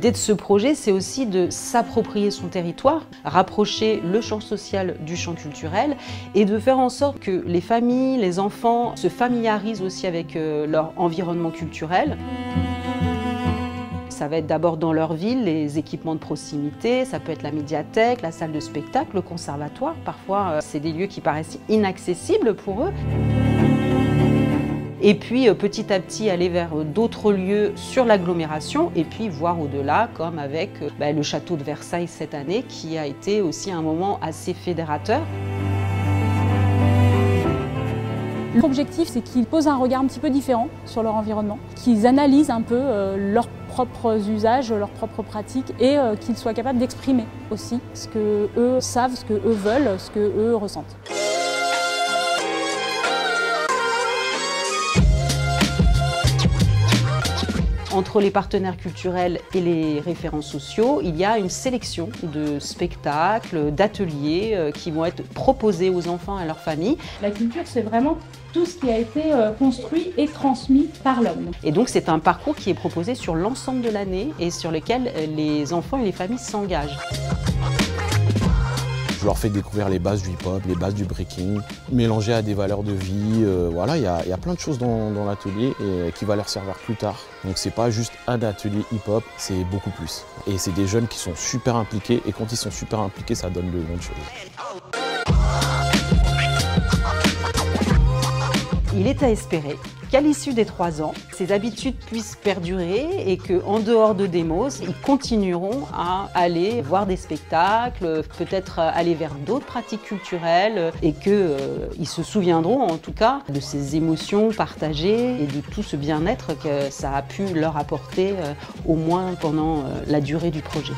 L'idée de ce projet, c'est aussi de s'approprier son territoire, rapprocher le champ social du champ culturel et de faire en sorte que les familles, les enfants se familiarisent aussi avec leur environnement culturel. Ça va être d'abord dans leur ville, les équipements de proximité, ça peut être la médiathèque, la salle de spectacle, le conservatoire. Parfois, c'est des lieux qui paraissent inaccessibles pour eux. Et puis petit à petit aller vers d'autres lieux sur l'agglomération et puis voir au-delà, comme avec le château de Versailles cette année, qui a été aussi un moment assez fédérateur. L'objectif, c'est qu'ils posent un regard un petit peu différent sur leur environnement, qu'ils analysent un peu leurs propres usages, leurs propres pratiques et qu'ils soient capables d'exprimer aussi ce qu'eux savent, ce qu'eux veulent, ce qu'eux ressentent. Entre les partenaires culturels et les référents sociaux, il y a une sélection de spectacles, d'ateliers qui vont être proposés aux enfants et à leurs familles. La culture, c'est vraiment tout ce qui a été construit et transmis par l'homme. Et donc c'est un parcours qui est proposé sur l'ensemble de l'année et sur lequel les enfants et les familles s'engagent. Je leur fais découvrir les bases du hip-hop, les bases du breaking, mélangées à des valeurs de vie. Voilà, il y a plein de choses dans l'atelier qui va leur servir plus tard. Donc c'est pas juste un atelier hip-hop, c'est beaucoup plus. Et c'est des jeunes qui sont super impliqués et quand ils sont super impliqués, ça donne de bonnes choses. Il est à espérer qu'à l'issue des 3 ans, ces habitudes puissent perdurer et qu'en dehors de Demos, ils continueront à aller voir des spectacles, peut-être aller vers d'autres pratiques culturelles et qu'ils se souviendront en tout cas de ces émotions partagées et de tout ce bien-être que ça a pu leur apporter au moins pendant la durée du projet.